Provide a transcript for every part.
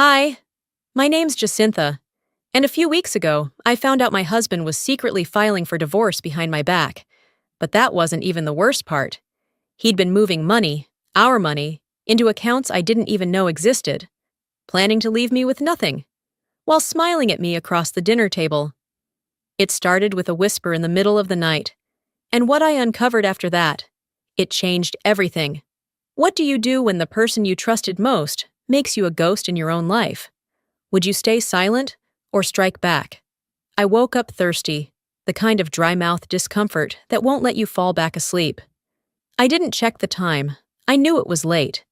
Hi, my name's Jacintha, and a few weeks ago, I found out my husband was secretly filing for divorce behind my back. But that wasn't even the worst part. He'd been moving money, our money, into accounts I didn't even know existed, planning to leave me with nothing, while smiling at me across the dinner table. It started with a whisper in the middle of the night, and what I uncovered after that, it changed everything. What do you do when the person you trusted most makes you a ghost in your own life? Would you stay silent or strike back? I woke up thirsty, the kind of dry-mouth discomfort that won't let you fall back asleep. I didn't check the time. I knew it was late.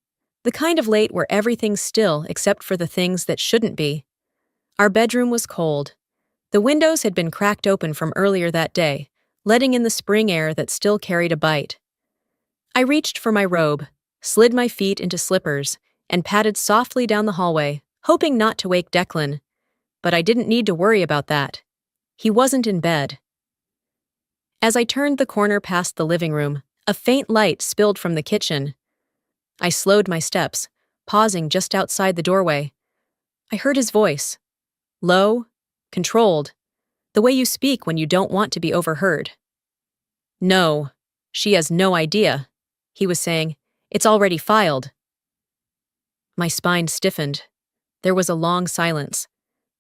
The kind of late where everything's still except for the things that shouldn't be. Our bedroom was cold. The windows had been cracked open from earlier that day, letting in the spring air that still carried a bite. I reached for my robe, slid my feet into slippers, and padded softly down the hallway, hoping not to wake Declan. But I didn't need to worry about that. He wasn't in bed. As I turned the corner past the living room, a faint light spilled from the kitchen. I slowed my steps, pausing just outside the doorway. I heard his voice. Low, controlled, the way you speak when you don't want to be overheard. "No, she has no idea," he was saying. "It's already filed." My spine stiffened. There was a long silence.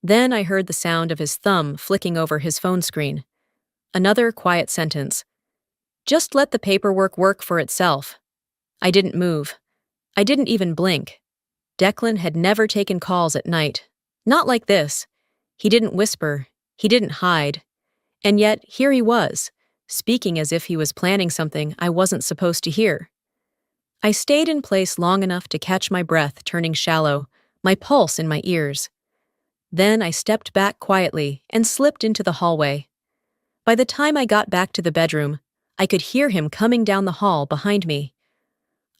Then I heard the sound of his thumb flicking over his phone screen. Another quiet sentence. "Just let the paperwork work for itself." I didn't move. I didn't even blink. Declan had never taken calls at night. Not like this. He didn't whisper. He didn't hide. And yet, here he was, speaking as if he was planning something I wasn't supposed to hear. I stayed in place long enough to catch my breath turning shallow, my pulse in my ears. Then I stepped back quietly and slipped into the hallway. By the time I got back to the bedroom, I could hear him coming down the hall behind me.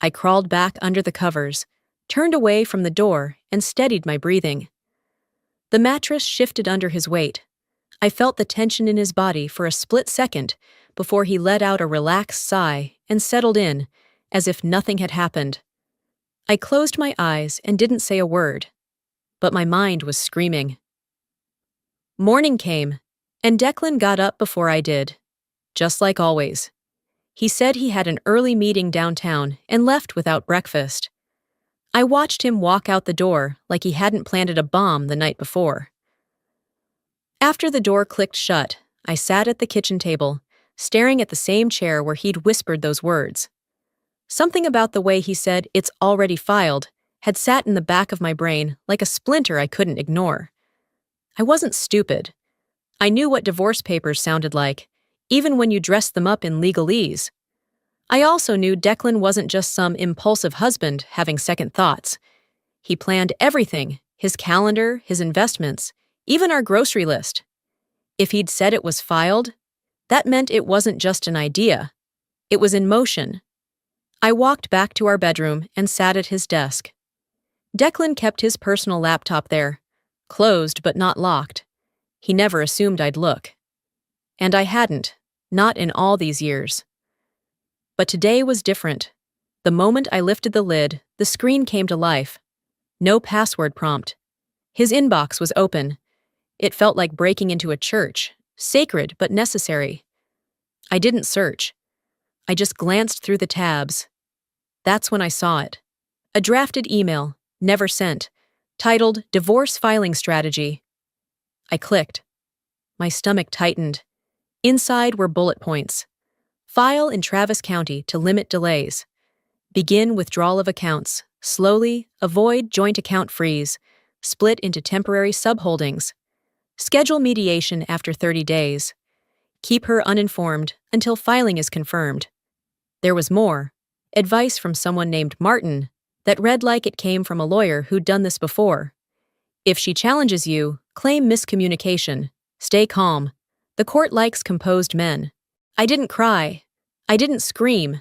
I crawled back under the covers, turned away from the door, and steadied my breathing. The mattress shifted under his weight. I felt the tension in his body for a split second before he let out a relaxed sigh and settled in, as if nothing had happened. I closed my eyes and didn't say a word, but my mind was screaming. Morning came, and Declan got up before I did, just like always. He said he had an early meeting downtown and left without breakfast. I watched him walk out the door like he hadn't planted a bomb the night before. After the door clicked shut, I sat at the kitchen table, staring at the same chair where he'd whispered those words. Something about the way he said, "It's already filed," had sat in the back of my brain like a splinter I couldn't ignore. I wasn't stupid. I knew what divorce papers sounded like, even when you dressed them up in legalese. I also knew Declan wasn't just some impulsive husband having second thoughts. He planned everything, his calendar, his investments, even our grocery list. If he'd said it was filed, that meant it wasn't just an idea. It was in motion. I walked back to our bedroom and sat at his desk. Declan kept his personal laptop there, closed but not locked. He never assumed I'd look. And I hadn't, not in all these years. But today was different. The moment I lifted the lid, the screen came to life. No password prompt. His inbox was open. It felt like breaking into a church, sacred but necessary. I didn't search. I just glanced through the tabs. That's when I saw it. A drafted email, never sent, titled "Divorce Filing Strategy." I clicked. My stomach tightened. Inside were bullet points. File in Travis County to limit delays. Begin withdrawal of accounts. Slowly, avoid joint account freeze. Split into temporary subholdings. Schedule mediation after 30 days. Keep her uninformed until filing is confirmed. There was more. Advice from someone named Martin that read like it came from a lawyer who'd done this before. If she challenges you, claim miscommunication. Stay calm. The court likes composed men. I didn't cry. I didn't scream.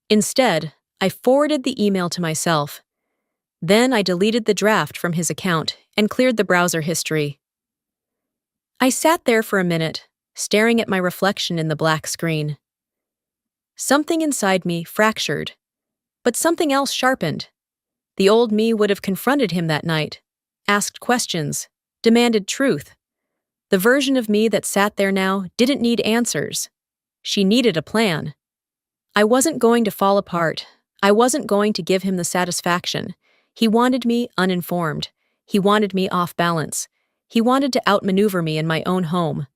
Instead, I forwarded the email to myself. Then I deleted the draft from his account and cleared the browser history. I sat there for a minute, staring at my reflection in the black screen. Something inside me fractured, but something else sharpened. The old me would have confronted him that night, asked questions, demanded truth. The version of me that sat there now didn't need answers. She needed a plan. I wasn't going to fall apart. I wasn't going to give him the satisfaction. He wanted me uninformed. He wanted me off balance. He wanted to outmaneuver me in my own home.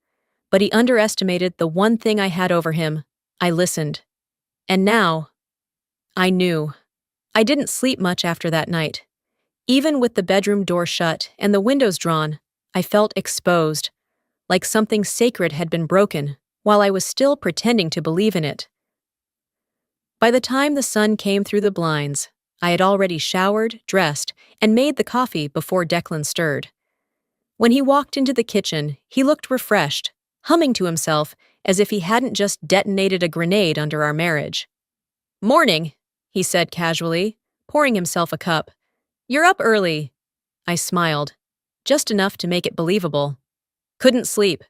But he underestimated the one thing I had over him. I listened. And now, I knew. I didn't sleep much after that night. Even with the bedroom door shut and the windows drawn, I felt exposed, like something sacred had been broken, while I was still pretending to believe in it. By the time the sun came through the blinds, I had already showered, dressed, and made the coffee before Declan stirred. When he walked into the kitchen, he looked refreshed, humming to himself as if he hadn't just detonated a grenade under our marriage. "Morning," he said casually, pouring himself a cup. "You're up early." I smiled, just enough to make it believable. "Couldn't sleep."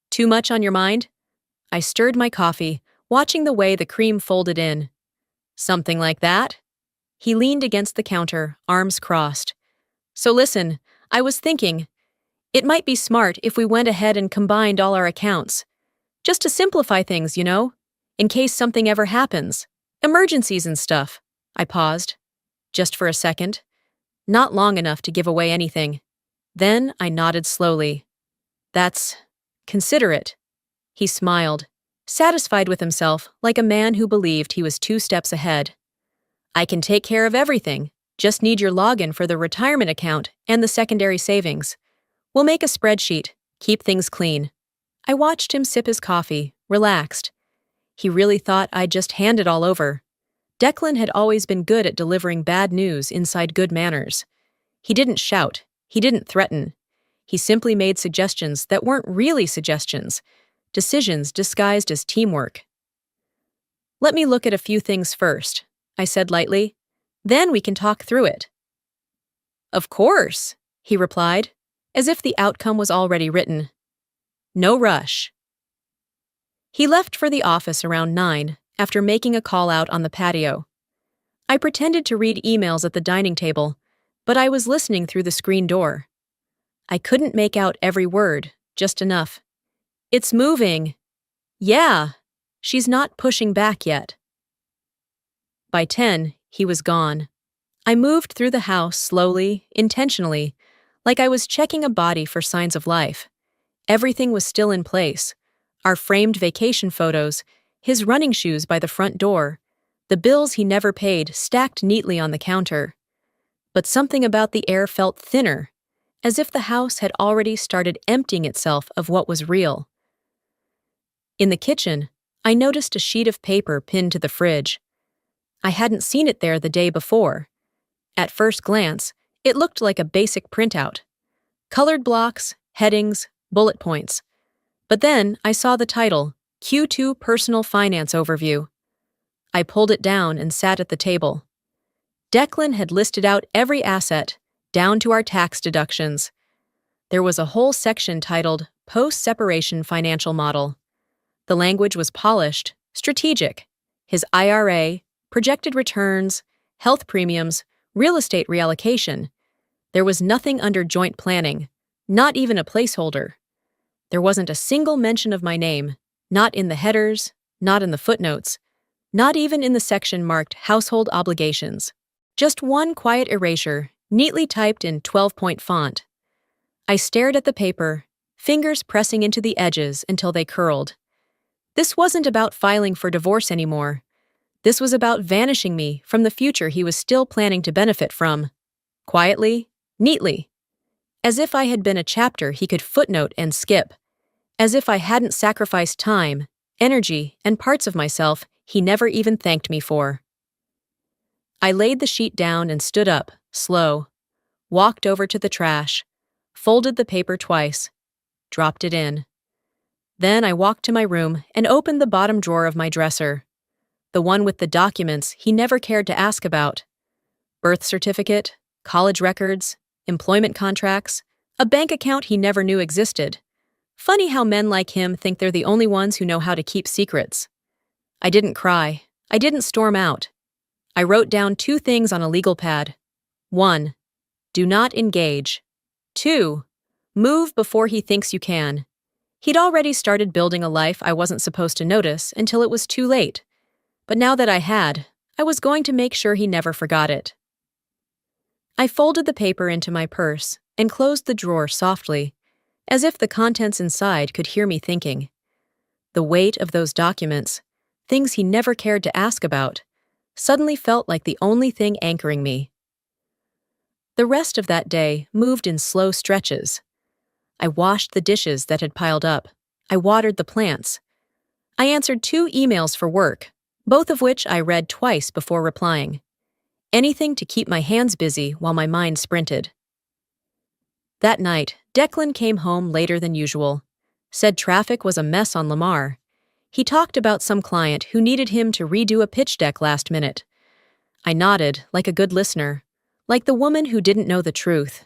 "Too much on your mind?" I stirred my coffee, watching the way the cream folded in. "Something like that?" He leaned against the counter, arms crossed. "So listen, I was thinking, it might be smart if we went ahead and combined all our accounts. Just to simplify things, in case something ever happens. Emergencies and stuff." I paused, just for a second. Not long enough to give away anything. Then I nodded slowly. "That's considerate." He smiled, satisfied with himself like a man who believed he was 2 steps ahead. "I can take care of everything. Just need your login for the retirement account and the secondary savings. We'll make a spreadsheet, keep things clean." I watched him sip his coffee, relaxed. He really thought I'd just hand it all over. Declan had always been good at delivering bad news inside good manners. He didn't shout. He didn't threaten. He simply made suggestions that weren't really suggestions, decisions disguised as teamwork. "Let me look at a few things first," I said lightly. "Then we can talk through it." "Of course," he replied, as if the outcome was already written. "No rush." He left for the office around 9, after making a call out on the patio. I pretended to read emails at the dining table, but I was listening through the screen door. I couldn't make out every word, just enough. "It's moving." "Yeah, she's not pushing back yet." By 10, he was gone. I moved through the house slowly, intentionally, like I was checking a body for signs of life. Everything was still in place. Our framed vacation photos, his running shoes by the front door, the bills he never paid stacked neatly on the counter. But something about the air felt thinner, as if the house had already started emptying itself of what was real. In the kitchen, I noticed a sheet of paper pinned to the fridge. I hadn't seen it there the day before. At first glance, it looked like a basic printout. Colored blocks, headings, bullet points. But then I saw the title, Q2 Personal Finance Overview. I pulled it down and sat at the table. Declan had listed out every asset, down to our tax deductions. There was a whole section titled Post-Separation Financial Model. The language was polished, strategic. His IRA, projected returns, health premiums, real estate reallocation. There was nothing under joint planning, not even a placeholder. There wasn't a single mention of my name, not in the headers, not in the footnotes, not even in the section marked Household Obligations. Just one quiet erasure, neatly typed in 12-point font. I stared at the paper, fingers pressing into the edges until they curled. This wasn't about filing for divorce anymore. This was about vanishing me from the future he was still planning to benefit from. Quietly, neatly. As if I had been a chapter he could footnote and skip. As if I hadn't sacrificed time, energy, and parts of myself he never even thanked me for. I laid the sheet down and stood up, slow. Walked over to the trash. Folded the paper twice. Dropped it in. Then I walked to my room and opened the bottom drawer of my dresser. The one with the documents he never cared to ask about. Birth certificate, college records, employment contracts, a bank account he never knew existed. Funny how men like him think they're the only ones who know how to keep secrets. I didn't cry. I didn't storm out. I wrote down 2 things on a legal pad. 1. Do not engage. 2. Move before he thinks you can. He'd already started building a life I wasn't supposed to notice until it was too late. But now that I had, I was going to make sure he never forgot it. I folded the paper into my purse and closed the drawer softly, as if the contents inside could hear me thinking. The weight of those documents, things he never cared to ask about, suddenly felt like the only thing anchoring me. The rest of that day moved in slow stretches. I washed the dishes that had piled up. I watered the plants. I answered 2 emails for work, both of which I read twice before replying. Anything to keep my hands busy while my mind sprinted. That night, Declan came home later than usual. Said traffic was a mess on Lamar. He talked about some client who needed him to redo a pitch deck last minute. I nodded, like a good listener, like the woman who didn't know the truth.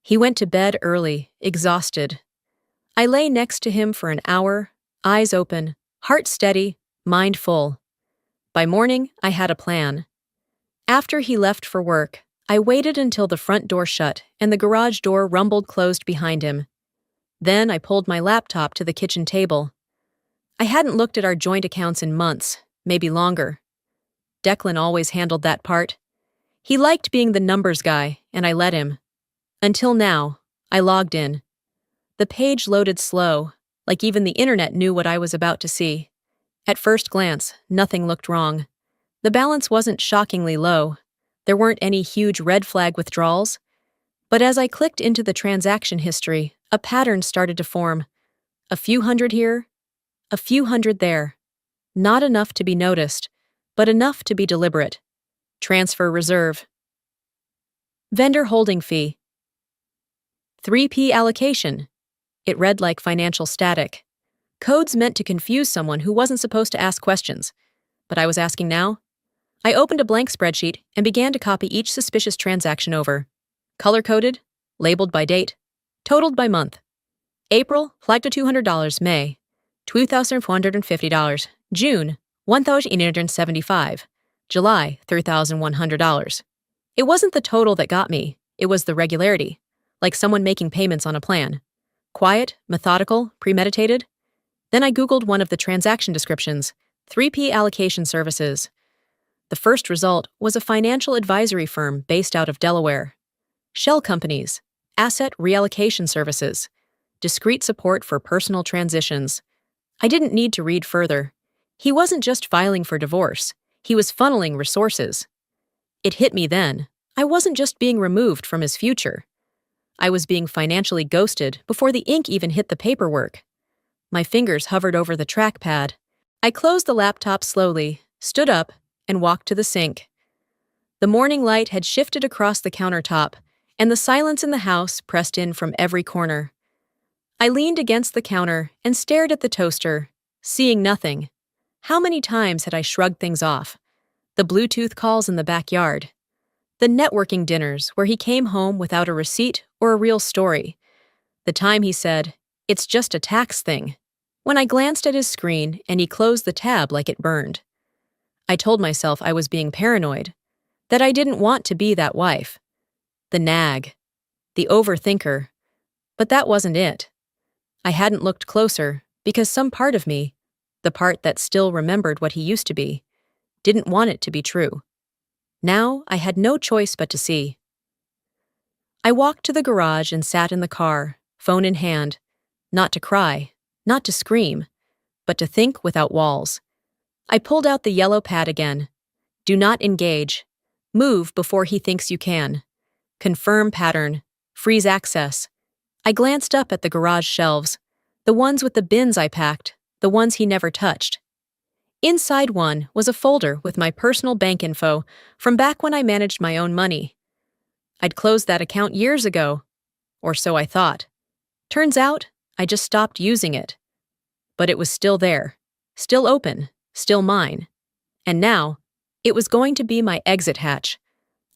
He went to bed early, exhausted. I lay next to him for an hour, eyes open, heart steady, mind full. By morning, I had a plan. After he left for work, I waited until the front door shut and the garage door rumbled closed behind him. Then I pulled my laptop to the kitchen table. I hadn't looked at our joint accounts in months, maybe longer. Declan always handled that part. He liked being the numbers guy, and I let him. Until now, I logged in. The page loaded slow, like even the internet knew what I was about to see. At first glance, nothing looked wrong. The balance wasn't shockingly low. There weren't any huge red flag withdrawals. But as I clicked into the transaction history, a pattern started to form. A few hundred here, a few hundred there. Not enough to be noticed, but enough to be deliberate. Transfer reserve. Vendor holding fee. 3p allocation. It read like financial static. Codes meant to confuse someone who wasn't supposed to ask questions. But I was asking now. I opened a blank spreadsheet and began to copy each suspicious transaction over. Color-coded, labeled by date, totaled by month. April, flagged to $200, May, $2,450, June, $1,875, July, $3,100. It wasn't the total that got me, it was the regularity, like someone making payments on a plan. Quiet, methodical, premeditated. Then I Googled one of the transaction descriptions, 3p allocation services. The first result was a financial advisory firm based out of Delaware. Shell companies, asset reallocation services, discrete support for personal transitions. I didn't need to read further. He wasn't just filing for divorce, he was funneling resources. It hit me then. I wasn't just being removed from his future. I was being financially ghosted before the ink even hit the paperwork. My fingers hovered over the trackpad. I closed the laptop slowly, stood up, and walked to the sink. The morning light had shifted across the countertop, and the silence in the house pressed in from every corner. I leaned against the counter and stared at the toaster, seeing nothing. How many times had I shrugged things off? The Bluetooth calls in the backyard. The networking dinners where he came home without a receipt or a real story. The time he said, "It's just a tax thing," when I glanced at his screen and he closed the tab like it burned. I told myself I was being paranoid, that I didn't want to be that wife. The nag. The overthinker. But that wasn't it. I hadn't looked closer because some part of me, the part that still remembered what he used to be, didn't want it to be true. Now I had no choice but to see. I walked to the garage and sat in the car, phone in hand, not to cry, not to scream, but to think without walls. I pulled out the yellow pad again. Do not engage. Move before he thinks you can. Confirm pattern. Freeze access. I glanced up at the garage shelves, the ones with the bins I packed, the ones he never touched. Inside one was a folder with my personal bank info from back when I managed my own money. I'd closed that account years ago, or so I thought. Turns out, I just stopped using it. But it was still there, still open, still mine. And now, it was going to be my exit hatch.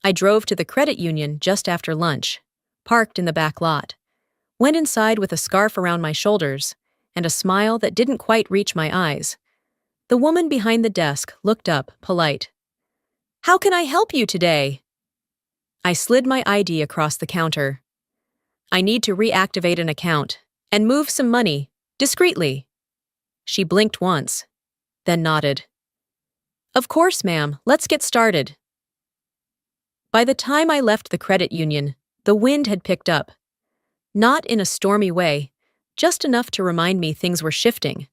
I drove to the credit union just after lunch, parked in the back lot, went inside with a scarf around my shoulders and a smile that didn't quite reach my eyes. The woman behind the desk looked up, polite. "How can I help you today?" I slid my ID across the counter. I need to reactivate an account and move some money, discreetly. She blinked once, then nodded. Of course, ma'am, let's get started. By the time I left the credit union, the wind had picked up. Not in a stormy way, just enough to remind me things were shifting.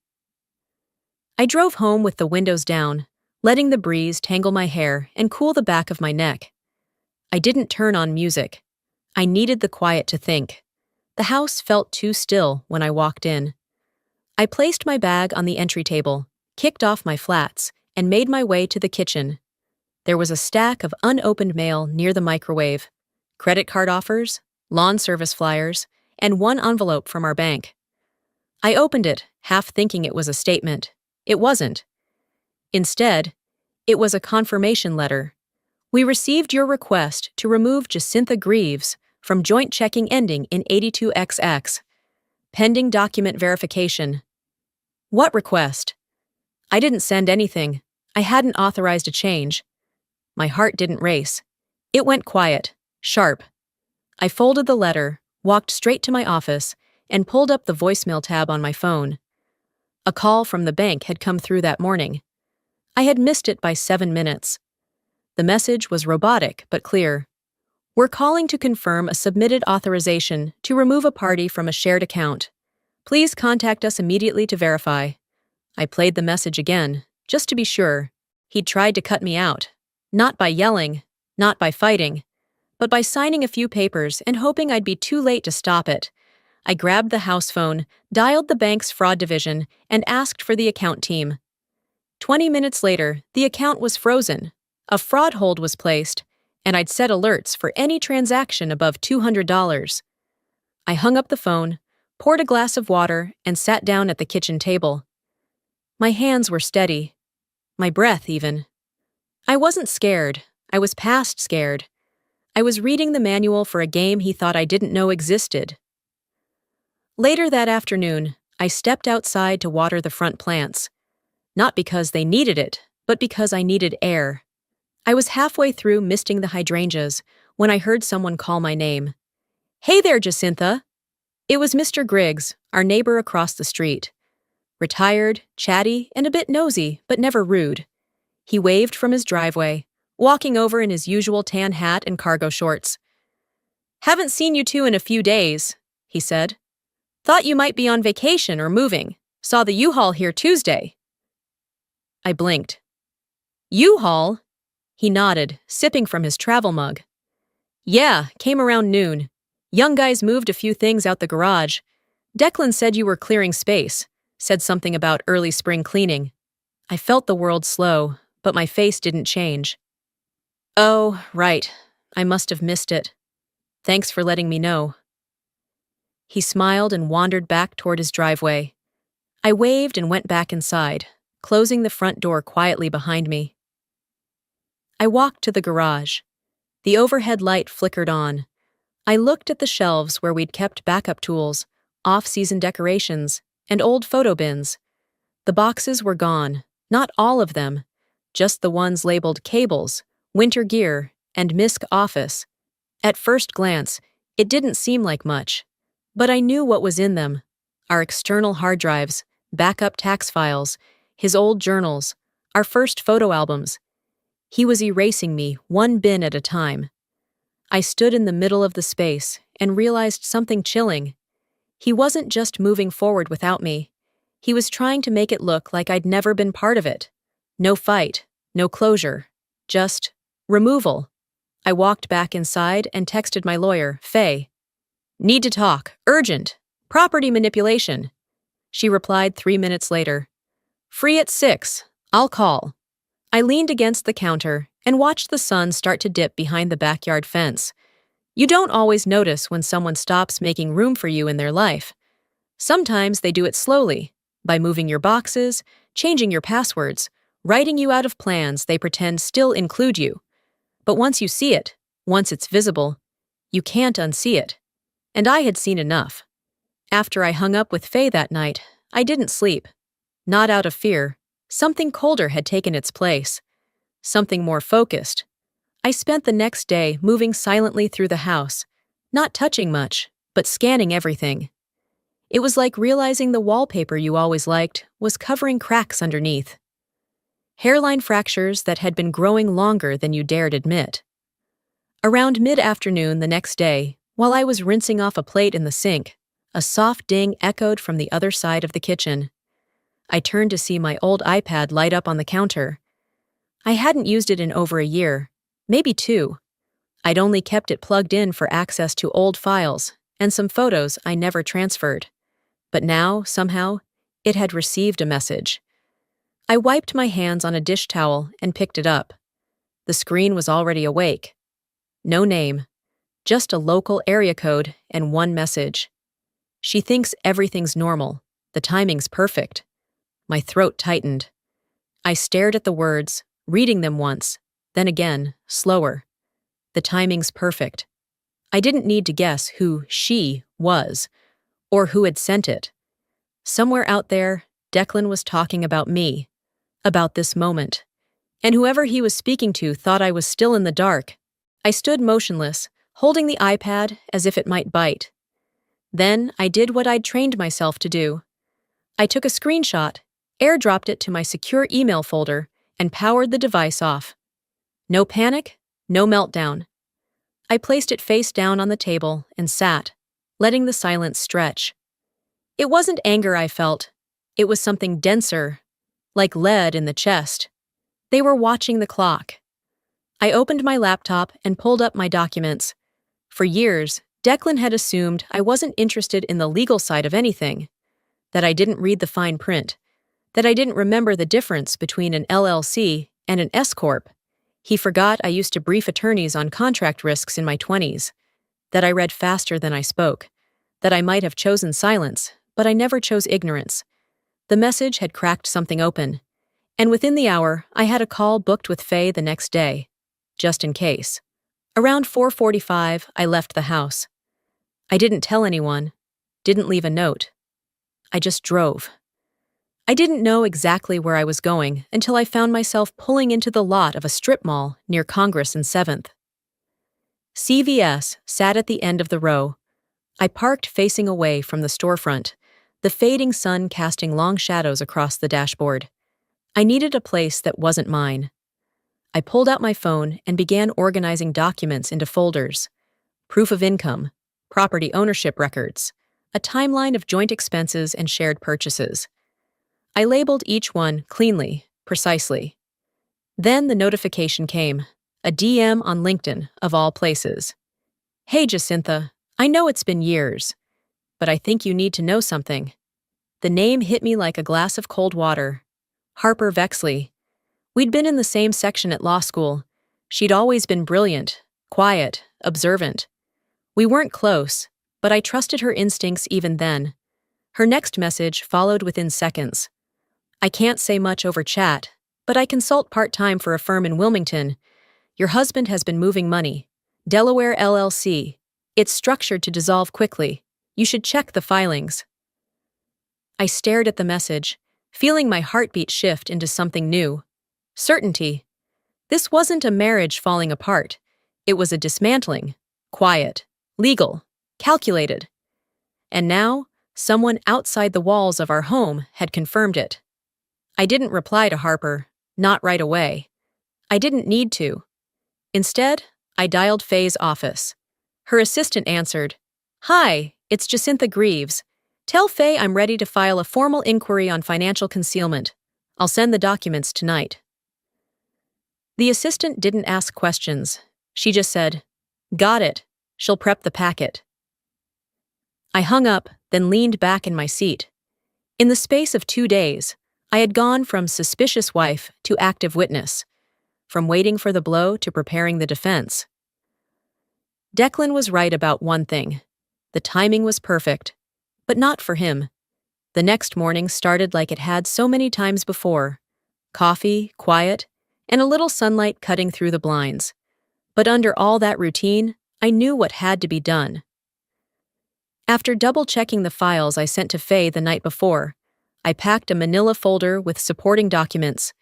I drove home with the windows down, letting the breeze tangle my hair and cool the back of my neck. I didn't turn on music. I needed the quiet to think. The house felt too still when I walked in. I placed my bag on the entry table, kicked off my flats, and made my way to the kitchen. There was a stack of unopened mail near the microwave, credit card offers, lawn service flyers, and one envelope from our bank. I opened it, half thinking it was a statement. It wasn't. Instead, it was a confirmation letter. We received your request to remove Jacintha Greaves from joint checking ending in 82XX. Pending document verification. What request? I didn't send anything. I hadn't authorized a change. My heart didn't race. It went quiet, sharp. I folded the letter, walked straight to my office, and pulled up the voicemail tab on my phone. A call from the bank had come through that morning. I had missed it by 7 minutes. The message was robotic but clear. We're calling to confirm a submitted authorization to remove a party from a shared account. Please contact us immediately to verify. I played the message again, just to be sure. He'd tried to cut me out. Not by yelling, not by fighting, but by signing a few papers and hoping I'd be too late to stop it. I grabbed the house phone, dialed the bank's fraud division, and asked for the account team. 20 minutes later, the account was frozen. A fraud hold was placed, and I'd set alerts for any transaction above $200. I hung up the phone, poured a glass of water, and sat down at the kitchen table. My hands were steady. My breath, even. I wasn't scared. I was past scared. I was reading the manual for a game he thought I didn't know existed. Later that afternoon, I stepped outside to water the front plants. Not because they needed it, but because I needed air. I was halfway through misting the hydrangeas when I heard someone call my name. Hey there, Jacintha! It was Mr. Griggs, our neighbor across the street. Retired, chatty, and a bit nosy, but never rude. He waved from his driveway, walking over in his usual tan hat and cargo shorts. Haven't seen you two in a few days, he said. Thought you might be on vacation or moving. Saw the U-Haul here Tuesday. I blinked. U-Haul? He nodded, sipping from his travel mug. Yeah, came around noon. Young guys moved a few things out the garage. Declan said you were clearing space. Said something about early spring cleaning. I felt the world slow, but my face didn't change. Oh, right. I must have missed it. Thanks for letting me know. He smiled and wandered back toward his driveway. I waved and went back inside, closing the front door quietly behind me. I walked to the garage. The overhead light flickered on. I looked at the shelves where we'd kept backup tools, off-season decorations, and old photo bins. The boxes were gone, not all of them, just the ones labeled cables, winter gear, and MISC office. At first glance, it didn't seem like much, but I knew what was in them. Our external hard drives, backup tax files, his old journals, our first photo albums. He was erasing me one bin at a time. I stood in the middle of the space and realized something chilling. He wasn't just moving forward without me. He was trying to make it look like I'd never been part of it. No fight, no closure, just removal. I walked back inside and texted my lawyer, Faye. Need to talk, urgent, property manipulation. She replied 3 minutes later. Free at 6, I'll call. I leaned against the counter and watched the sun start to dip behind the backyard fence. You don't always notice when someone stops making room for you in their life. Sometimes they do it slowly, by moving your boxes, changing your passwords, writing you out of plans they pretend still include you. But once you see it, once it's visible, you can't unsee it. And I had seen enough. After I hung up with Faye that night, I didn't sleep. Not out of fear. Something colder had taken its place. Something more focused. I spent the next day moving silently through the house, not touching much, but scanning everything. It was like realizing the wallpaper you always liked was covering cracks underneath. Hairline fractures that had been growing longer than you dared admit. Around mid-afternoon the next day, while I was rinsing off a plate in the sink, a soft ding echoed from the other side of the kitchen. I turned to see my old iPad light up on the counter. I hadn't used it in over a year, maybe 2. I'd only kept it plugged in for access to old files and some photos I never transferred. But now, somehow, it had received a message. I wiped my hands on a dish towel and picked it up. The screen was already awake. No name, just a local area code and one message. She thinks everything's normal. The timing's perfect. My throat tightened. I stared at the words, reading them once, then again, slower. The timing's perfect. I didn't need to guess who she was, or who had sent it. Somewhere out there, Declan was talking about me, about this moment. And whoever he was speaking to thought I was still in the dark. I stood motionless, holding the iPad as if it might bite. Then I did what I'd trained myself to do. I took a screenshot, airdropped it to my secure email folder, and powered the device off. No panic, no meltdown. I placed it face down on the table and sat, letting the silence stretch. It wasn't anger I felt. It was something denser, like lead in the chest. They were watching the clock. I opened my laptop and pulled up my documents. For years, Declan had assumed I wasn't interested in the legal side of anything, that I didn't read the fine print, that I didn't remember the difference between an LLC and an S-corp. He forgot I used to brief attorneys on contract risks in my 20s, that I read faster than I spoke, that I might have chosen silence, but I never chose ignorance. The message had cracked something open, and within the hour, I had a call booked with Faye the next day, just in case. Around 4:45, I left the house. I didn't tell anyone, didn't leave a note. I just drove. I didn't know exactly where I was going until I found myself pulling into the lot of a strip mall near Congress and 7th. CVS sat at the end of the row. I parked facing away from the storefront, the fading sun casting long shadows across the dashboard. I needed a place that wasn't mine. I pulled out my phone and began organizing documents into folders. Proof of income, property ownership records, a timeline of joint expenses and shared purchases. I labeled each one cleanly, precisely. Then the notification came, a DM on LinkedIn, of all places. "Hey, Jacintha, I know it's been years, but I think you need to know something." The name hit me like a glass of cold water. Harper Vexley. We'd been in the same section at law school. She'd always been brilliant, quiet, observant. We weren't close, but I trusted her instincts even then. Her next message followed within seconds. "I can't say much over chat, but I consult part-time for a firm in Wilmington. Your husband has been moving money. Delaware LLC. It's structured to dissolve quickly. You should check the filings." I stared at the message, feeling my heartbeat shift into something new. Certainty. This wasn't a marriage falling apart. It was a dismantling. Quiet. Legal. Calculated. And now, someone outside the walls of our home had confirmed it. I didn't reply to Harper, not right away. I didn't need to. Instead, I dialed Faye's office. Her assistant answered, "Hi, it's Jacintha Greaves. Tell Faye I'm ready to file a formal inquiry on financial concealment. I'll send the documents tonight." The assistant didn't ask questions. She just said, "Got it. She'll prep the packet." I hung up, then leaned back in my seat. In the space of 2 days, I had gone from suspicious wife to active witness, from waiting for the blow to preparing the defense. Declan was right about one thing. The timing was perfect, but not for him. The next morning started like it had so many times before. Coffee, quiet, and a little sunlight cutting through the blinds. But under all that routine, I knew what had to be done. After double-checking the files I sent to Faye the night before, I packed a manila folder with supporting documents,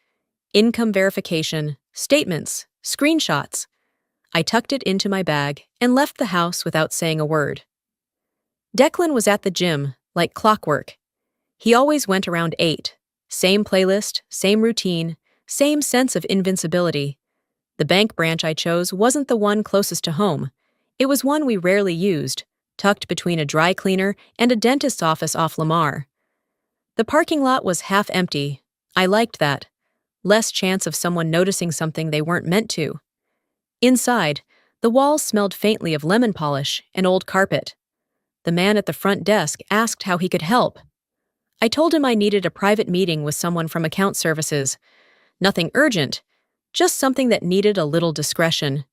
income verification, statements, screenshots. I tucked it into my bag and left the house without saying a word. Declan was at the gym, like clockwork. He always went around 8. Same playlist, same routine, same sense of invincibility. The bank branch I chose wasn't the one closest to home. It was one we rarely used, tucked between a dry cleaner and a dentist's office off Lamar. The parking lot was half empty. I liked that. Less chance of someone noticing something they weren't meant to. Inside, the walls smelled faintly of lemon polish and old carpet. The man at the front desk asked how he could help. I told him I needed a private meeting with someone from account services. Nothing urgent, just something that needed a little discretion.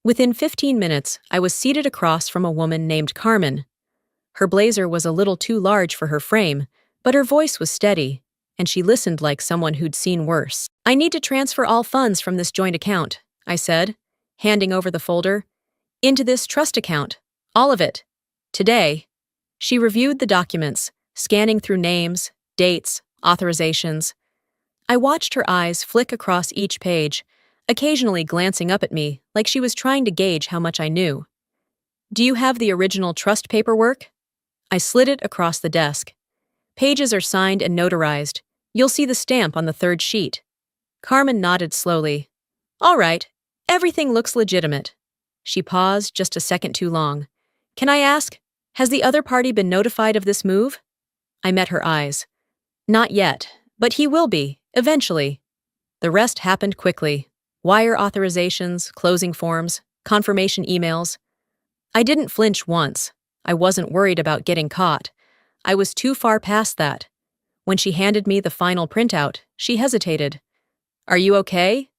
Within 15 minutes, I was seated across from a woman named Carmen. Her blazer was a little too large for her frame, but her voice was steady, and she listened like someone who'd seen worse. "I need to transfer all funds from this joint account," I said, handing over the folder, "into this trust account. All of it. Today." She reviewed the documents, scanning through names, dates, authorizations. I watched her eyes flick across each page, occasionally glancing up at me like she was trying to gauge how much I knew. "Do you have the original trust paperwork?" I slid it across the desk. "Pages are signed and notarized. You'll see the stamp on the third sheet." Carmen nodded slowly. "All right, everything looks legitimate." She paused just a second too long. "Can I ask, has the other party been notified of this move?" I met her eyes. "Not yet, but he will be, eventually." The rest happened quickly. Wire authorizations, closing forms, confirmation emails. I didn't flinch once. I wasn't worried about getting caught. I was too far past that. When she handed me the final printout, she hesitated. "Are you okay?"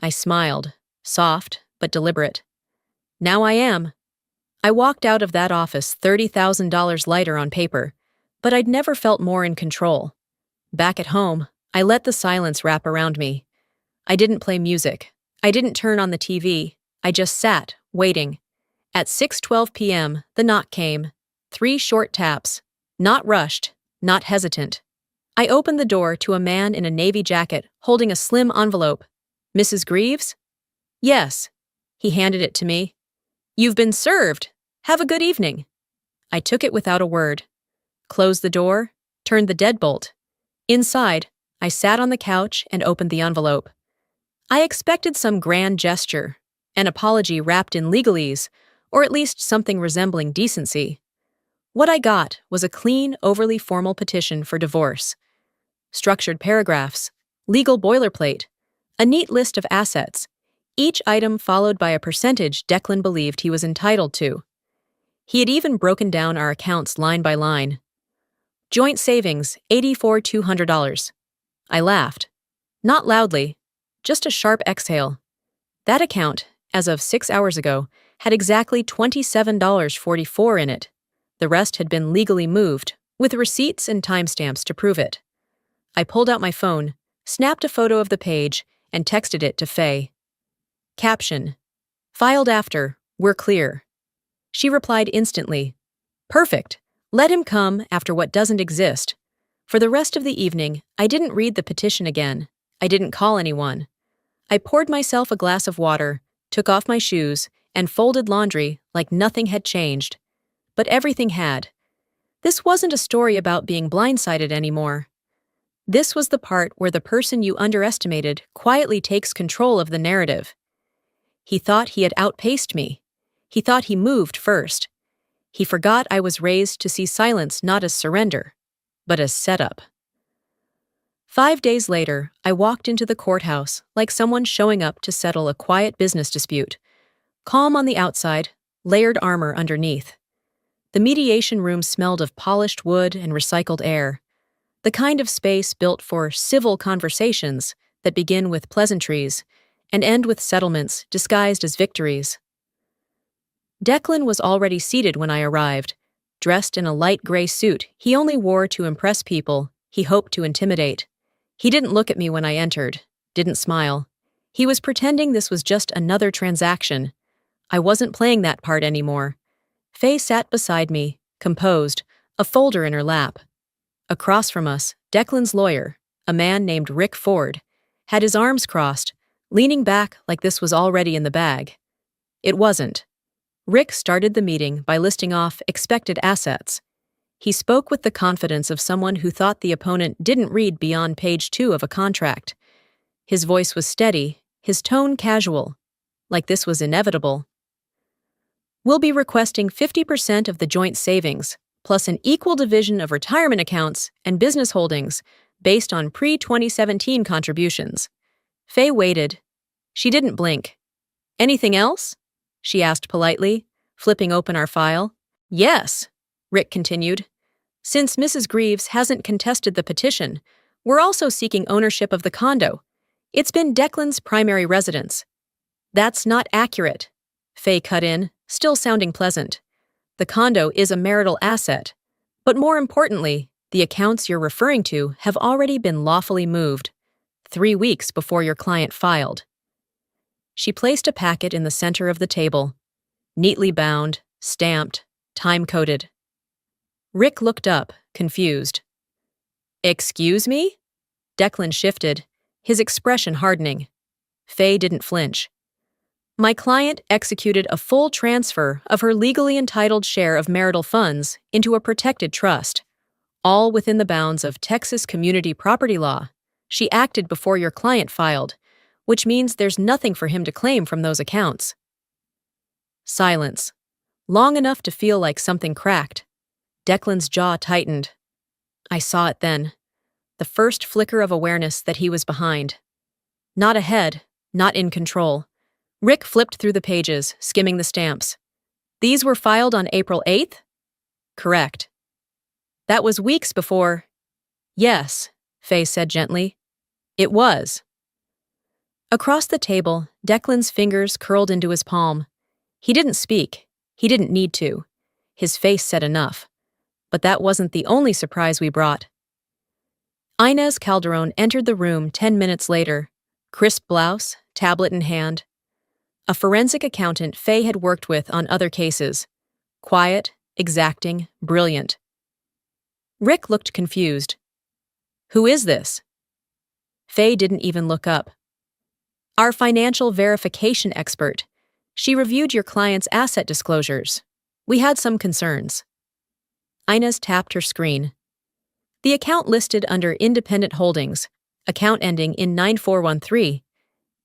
I smiled, soft but deliberate. "Now I am." I walked out of that office $30,000 lighter on paper, but I'd never felt more in control. Back at home, I let the silence wrap around me. I didn't play music. I didn't turn on the TV. I just sat, waiting. At 6:12 p.m., the knock came. 3 short taps. Not rushed, not hesitant. I opened the door to a man in a navy jacket holding a slim envelope. "Mrs. Greaves?" "Yes." He handed it to me. "You've been served. Have a good evening." I took it without a word. Closed the door, turned the deadbolt. Inside, I sat on the couch and opened the envelope. I expected some grand gesture, an apology wrapped in legalese, or at least something resembling decency. What I got was a clean, overly formal petition for divorce. Structured paragraphs, legal boilerplate, a neat list of assets, each item followed by a percentage Declan believed he was entitled to. He had even broken down our accounts line by line. Joint savings, $84,200. I laughed. Not loudly, just a sharp exhale. That account, as of 6 hours ago, had exactly $27.44 in it. The rest had been legally moved, with receipts and timestamps to prove it. I pulled out my phone, snapped a photo of the page, and texted it to Faye. Caption: "Filed after, we're clear." She replied instantly. "Perfect. Let him come after what doesn't exist." For the rest of the evening, I didn't read the petition again. I didn't call anyone. I poured myself a glass of water, took off my shoes, and folded laundry like nothing had changed. But everything had. This wasn't a story about being blindsided anymore. This was the part where the person you underestimated quietly takes control of the narrative. He thought he had outpaced me. He thought he moved first. He forgot I was raised to see silence not as surrender, but as setup. 5 days later, I walked into the courthouse like someone showing up to settle a quiet business dispute. Calm on the outside, layered armor underneath. The mediation room smelled of polished wood and recycled air, the kind of space built for civil conversations that begin with pleasantries and end with settlements disguised as victories. Declan was already seated when I arrived, dressed in a light gray suit he only wore to impress people he hoped to intimidate. He didn't look at me when I entered, didn't smile. He was pretending this was just another transaction. I wasn't playing that part anymore. Faye sat beside me, composed, a folder in her lap. Across from us, Declan's lawyer, a man named Rick Ford, had his arms crossed, leaning back like this was already in the bag. It wasn't. Rick started the meeting by listing off expected assets. He spoke with the confidence of someone who thought the opponent didn't read beyond page 2 of a contract. His voice was steady, his tone casual, like this was inevitable. We'll be requesting 50% of the joint savings, plus an equal division of retirement accounts and business holdings based on pre-2017 contributions. Faye waited. She didn't blink. Anything else? She asked politely, flipping open our file. Yes, Rick continued. Since Mrs. Greaves hasn't contested the petition, we're also seeking ownership of the condo. It's been Declan's primary residence. That's not accurate, Faye cut in, still sounding pleasant. The condo is a marital asset, but more importantly, the accounts you're referring to have already been lawfully moved, 3 weeks before your client filed. She placed a packet in the center of the table, neatly bound, stamped, time-coded. Rick looked up, confused. Excuse me? Declan shifted, his expression hardening. Faye didn't flinch. My client executed a full transfer of her legally entitled share of marital funds into a protected trust, all within the bounds of Texas community property law. She acted before your client filed, which means there's nothing for him to claim from those accounts. Silence, long enough to feel like something cracked. Declan's jaw tightened. I saw it then, the first flicker of awareness that he was behind. Not ahead, not in control. Rick flipped through the pages, skimming the stamps. These were filed on April 8th? Correct. That was weeks before. Yes, Faye said gently. It was. Across the table, Declan's fingers curled into his palm. He didn't speak. He didn't need to. His face said enough. But that wasn't the only surprise we brought. Inez Calderon entered the room 10 minutes later, crisp blouse, tablet in hand. A forensic accountant Faye had worked with on other cases. Quiet, exacting, brilliant. Rick looked confused. Who is this? Faye didn't even look up. Our financial verification expert. She reviewed your client's asset disclosures. We had some concerns. Inez tapped her screen. The account listed under Independent Holdings, account ending in 9413,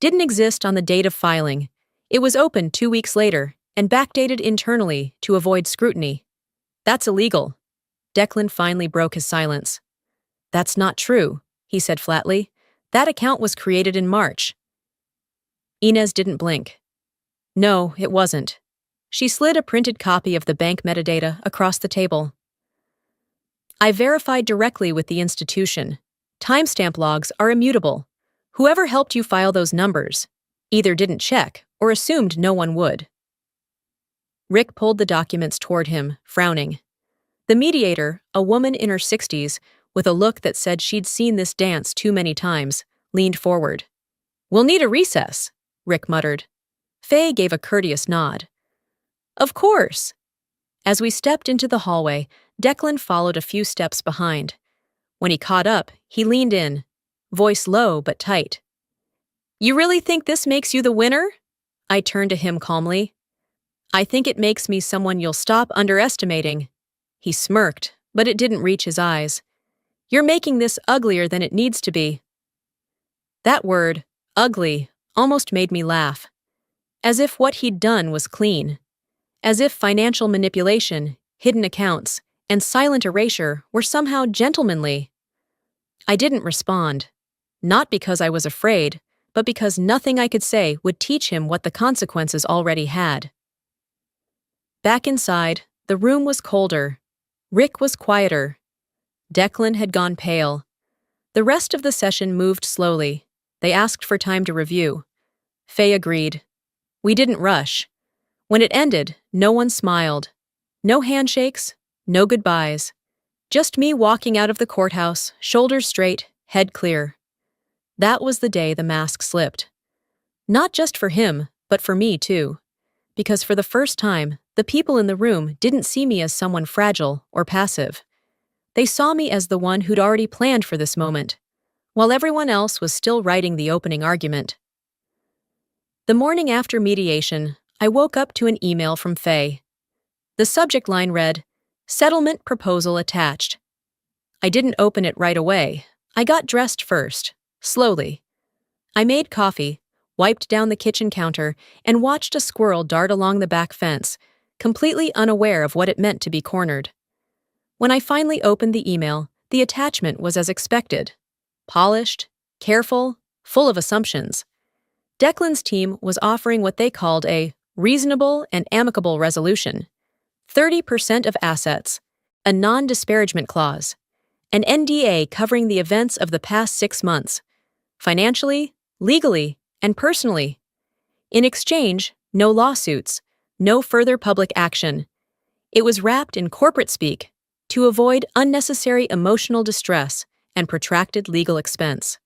didn't exist on the date of filing. It was opened 2 weeks later and backdated internally to avoid scrutiny. That's illegal. Declan finally broke his silence. That's not true, he said flatly. That account was created in March. Inez didn't blink. No, it wasn't. She slid a printed copy of the bank metadata across the table. I verified directly with the institution. Timestamp logs are immutable. Whoever helped you file those numbers either didn't check or assumed no one would. Rick pulled the documents toward him, frowning. The mediator, a woman in her 60s, with a look that said she'd seen this dance too many times, leaned forward. We'll need a recess, Rick muttered. Faye gave a courteous nod. Of course. As we stepped into the hallway, Declan followed a few steps behind. When he caught up, he leaned in, voice low but tight. You really think this makes you the winner? I turned to him calmly. I think it makes me someone you'll stop underestimating. He smirked, but it didn't reach his eyes. You're making this uglier than it needs to be. That word, ugly, almost made me laugh. As if what he'd done was clean. As if financial manipulation, hidden accounts, and silent erasure were somehow gentlemanly. I didn't respond. Not because I was afraid, but because nothing I could say would teach him what the consequences already had. Back inside, the room was colder. Rick was quieter. Declan had gone pale. The rest of the session moved slowly. They asked for time to review. Faye agreed. We didn't rush. When it ended, no one smiled. No handshakes, no goodbyes. Just me walking out of the courthouse, shoulders straight, head clear. That was the day the mask slipped. Not just for him, but for me too. Because for the first time, the people in the room didn't see me as someone fragile or passive. They saw me as the one who'd already planned for this moment, while everyone else was still writing the opening argument. The morning after mediation, I woke up to an email from Faye. The subject line read, "Settlement proposal attached." I didn't open it right away. I got dressed first, slowly. I made coffee, wiped down the kitchen counter, and watched a squirrel dart along the back fence, completely unaware of what it meant to be cornered. When I finally opened the email, the attachment was as expected. Polished, careful, full of assumptions. Declan's team was offering what they called a reasonable and amicable resolution, 30% of assets, a non-disparagement clause, an NDA covering the events of the past 6 months, financially, legally, and personally. In exchange, no lawsuits, no further public action. It was wrapped in corporate speak to avoid unnecessary emotional distress and protracted legal expense.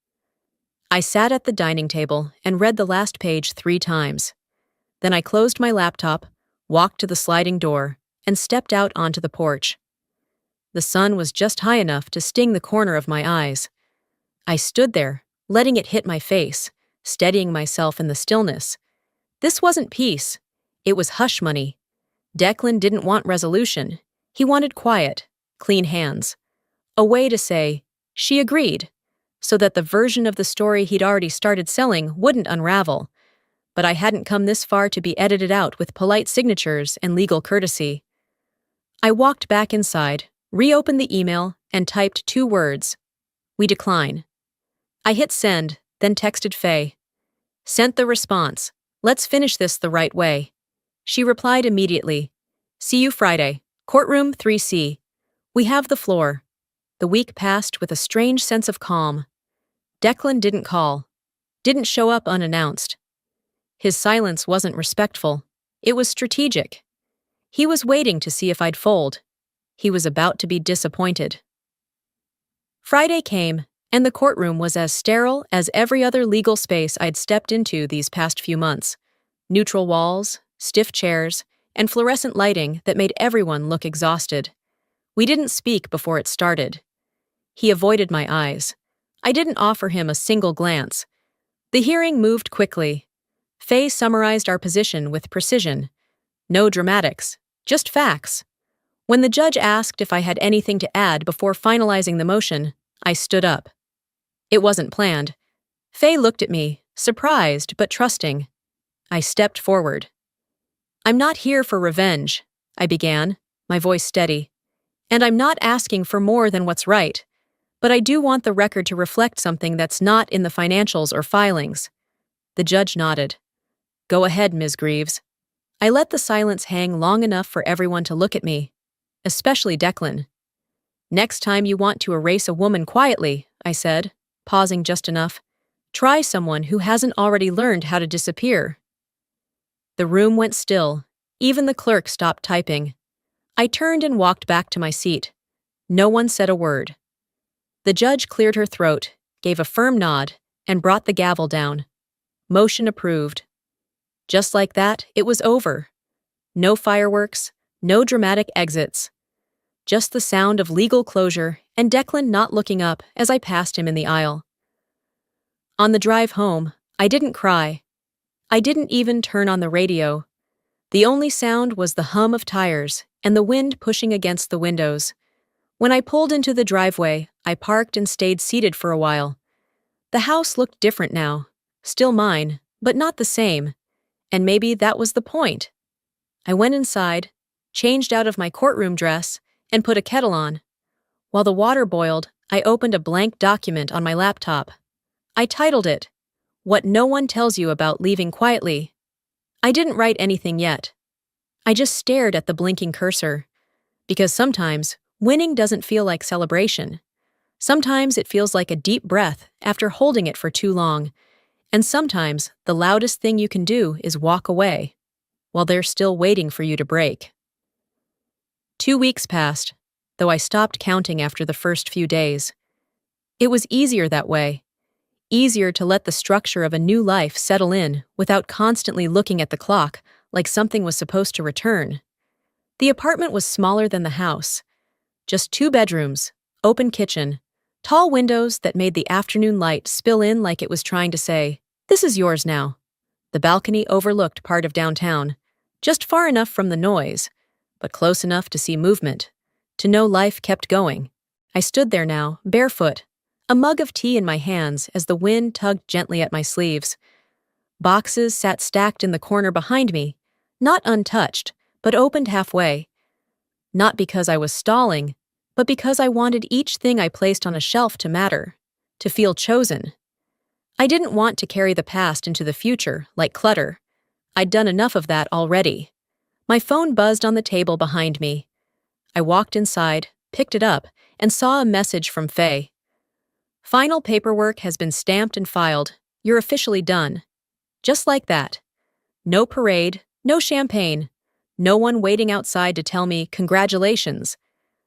I sat at the dining table and read the last page 3 times. Then I closed my laptop, walked to the sliding door, and stepped out onto the porch. The sun was just high enough to sting the corner of my eyes. I stood there, letting it hit my face, steadying myself in the stillness. This wasn't peace. It was hush money. Declan didn't want resolution. He wanted quiet, clean hands. A way to say, she agreed, so that the version of the story he'd already started selling wouldn't unravel. But I hadn't come this far to be edited out with polite signatures and legal courtesy. I walked back inside, reopened the email, and typed 2 words. We decline. I hit send, then texted Faye. Sent the response. Let's finish this the right way. She replied immediately. See you Friday. Courtroom 3C. We have the floor. The week passed with a strange sense of calm. Declan didn't call. Didn't show up unannounced. His silence wasn't respectful. It was strategic. He was waiting to see if I'd fold. He was about to be disappointed. Friday came, and the courtroom was as sterile as every other legal space I'd stepped into these past few months. Neutral walls, stiff chairs, and fluorescent lighting that made everyone look exhausted. We didn't speak before it started. He avoided my eyes. I didn't offer him a single glance. The hearing moved quickly. Faye summarized our position with precision. No dramatics, just facts. When the judge asked if I had anything to add before finalizing the motion, I stood up. It wasn't planned. Faye looked at me, surprised but trusting. I stepped forward. I'm not here for revenge, I began, my voice steady. And I'm not asking for more than what's right. But I do want the record to reflect something that's not in the financials or filings. The judge nodded. Go ahead, Ms. Greaves. I let the silence hang long enough for everyone to look at me, especially Declan. Next time you want to erase a woman quietly, I said, pausing just enough, try someone who hasn't already learned how to disappear. The room went still. Even the clerk stopped typing. I turned and walked back to my seat. No one said a word. The judge cleared her throat, gave a firm nod, and brought the gavel down. Motion approved. Just like that, it was over. No fireworks, no dramatic exits. Just the sound of legal closure and Declan not looking up as I passed him in the aisle. On the drive home, I didn't cry. I didn't even turn on the radio. The only sound was the hum of tires and the wind pushing against the windows. When I pulled into the driveway, I parked and stayed seated for a while. The house looked different now. Still mine, but not the same. And maybe that was the point. I went inside, changed out of my courtroom dress, and put a kettle on. While the water boiled, I opened a blank document on my laptop. I titled it, What No One Tells You About Leaving Quietly. I didn't write anything yet. I just stared at the blinking cursor. Because sometimes, winning doesn't feel like celebration. Sometimes it feels like a deep breath after holding it for too long. And sometimes the loudest thing you can do is walk away, while they're still waiting for you to break. 2 weeks passed, though I stopped counting after the first few days. It was easier that way. Easier to let the structure of a new life settle in without constantly looking at the clock like something was supposed to return. The apartment was smaller than the house. Just 2 bedrooms, open kitchen, tall windows that made the afternoon light spill in like it was trying to say, "This is yours now." The balcony overlooked part of downtown, just far enough from the noise, but close enough to see movement, to know life kept going. I stood there now, barefoot, a mug of tea in my hands as the wind tugged gently at my sleeves. Boxes sat stacked in the corner behind me, not untouched, but opened halfway. Not because I was stalling, but because I wanted each thing I placed on a shelf to matter, to feel chosen. I didn't want to carry the past into the future like clutter. I'd done enough of that already. My phone buzzed on the table behind me. I walked inside, picked it up, and saw a message from Faye. Final paperwork has been stamped and filed. You're officially done. Just like that. No parade, no champagne, no one waiting outside to tell me congratulations.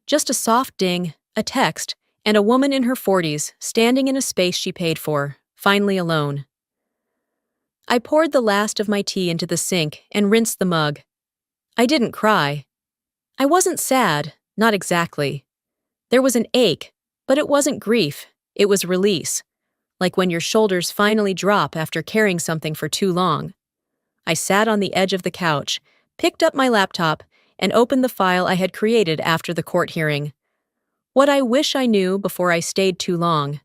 Just a soft ding, a text, and a woman in her 40s standing in a space she paid for, finally alone. I poured the last of my tea into the sink and rinsed the mug. I didn't cry. I wasn't sad, not exactly. There was an ache, but it wasn't grief, it was release, like when your shoulders finally drop after carrying something for too long. I sat on the edge of the couch, picked up my laptop, and opened the file I had created after the court hearing. What I wish I knew before I stayed too long.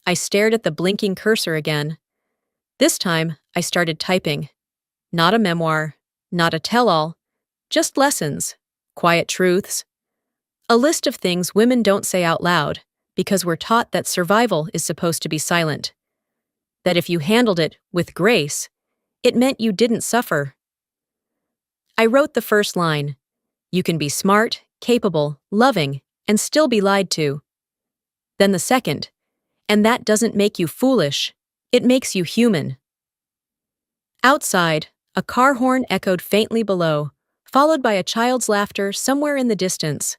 I stared at the blinking cursor again. This time, I started typing. Not a memoir, not a tell-all, just lessons, quiet truths. A list of things women don't say out loud, because we're taught that survival is supposed to be silent. That if you handled it with grace, it meant you didn't suffer. I wrote the first line. You can be smart, capable, loving, and still be lied to. Then the second. And that doesn't make you foolish, it makes you human. Outside, a car horn echoed faintly below, followed by a child's laughter somewhere in the distance.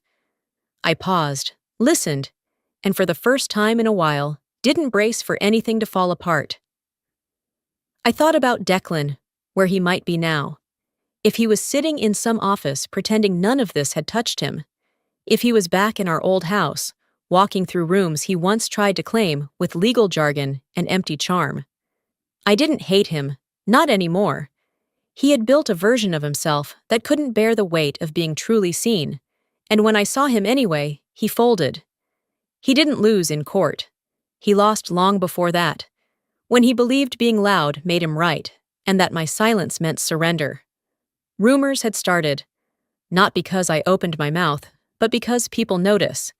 I paused, listened, and for the first time in a while, didn't brace for anything to fall apart. I thought about Declan, where he might be now. If he was sitting in some office pretending none of this had touched him. If he was back in our old house, walking through rooms he once tried to claim with legal jargon and empty charm. I didn't hate him, not anymore. He had built a version of himself that couldn't bear the weight of being truly seen, and when I saw him anyway, he folded. He didn't lose in court. He lost long before that, when he believed being loud made him right, and that my silence meant surrender. Rumors had started, not because I opened my mouth, but because people notice.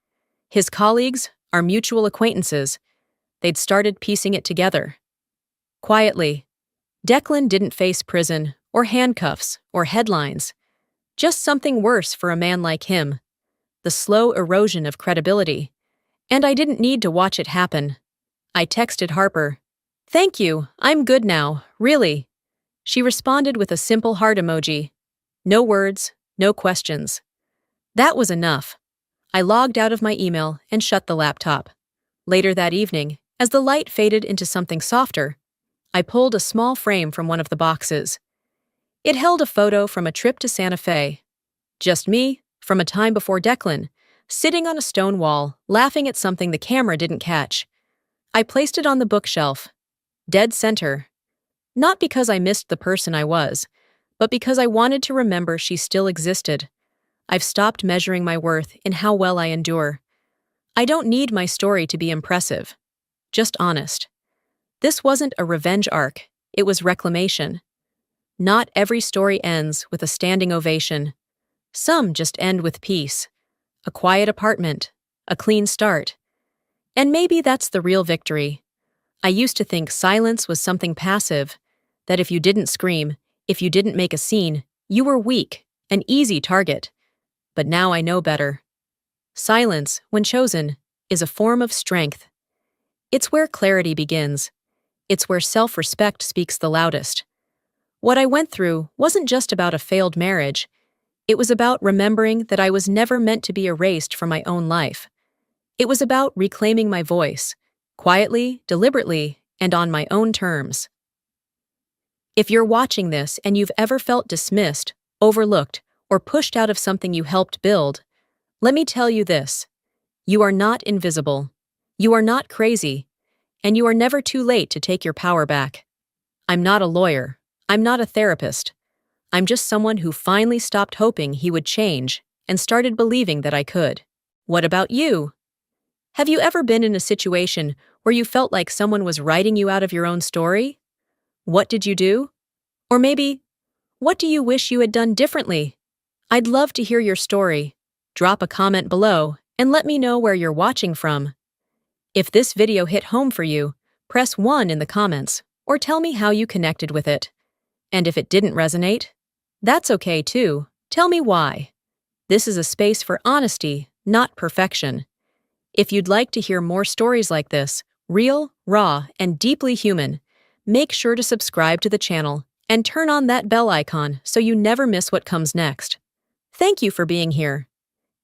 His colleagues, our mutual acquaintances, they'd started piecing it together. Quietly, Declan didn't face prison, or handcuffs, or headlines. Just something worse for a man like him. The slow erosion of credibility. And I didn't need to watch it happen. I texted Harper. Thank you, I'm good now, really. She responded with a simple heart emoji. No words, no questions. That was enough. I logged out of my email and shut the laptop. Later that evening, as the light faded into something softer, I pulled a small frame from one of the boxes. It held a photo from a trip to Santa Fe. Just me, from a time before Declan, sitting on a stone wall, laughing at something the camera didn't catch. I placed it on the bookshelf, dead center. Not because I missed the person I was, but because I wanted to remember she still existed. I've stopped measuring my worth in how well I endure. I don't need my story to be impressive, just honest. This wasn't a revenge arc, it was reclamation. Not every story ends with a standing ovation. Some just end with peace, a quiet apartment, a clean start. And maybe that's the real victory. I used to think silence was something passive, that if you didn't scream, if you didn't make a scene, you were weak, an easy target. But now I know better. Silence, when chosen, is a form of strength. It's where clarity begins. It's where self-respect speaks the loudest. What I went through wasn't just about a failed marriage. It was about remembering that I was never meant to be erased from my own life. It was about reclaiming my voice, quietly, deliberately, and on my own terms. If you're watching this and you've ever felt dismissed, overlooked, or pushed out of something you helped build, let me tell you this. You are not invisible. You are not crazy. And you are never too late to take your power back. I'm not a lawyer. I'm not a therapist. I'm just someone who finally stopped hoping he would change and started believing that I could. What about you? Have you ever been in a situation where you felt like someone was writing you out of your own story? What did you do? Or maybe, what do you wish you had done differently? I'd love to hear your story. Drop a comment below and let me know where you're watching from. If this video hit home for you, press 1 in the comments or tell me how you connected with it. And if it didn't resonate, that's okay too. Tell me why. This is a space for honesty, not perfection. If you'd like to hear more stories like this, real, raw, and deeply human, make sure to subscribe to the channel and turn on that bell icon so you never miss what comes next. Thank you for being here.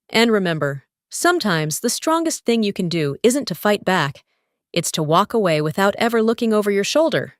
And remember, sometimes the strongest thing you can do isn't to fight back, it's to walk away without ever looking over your shoulder.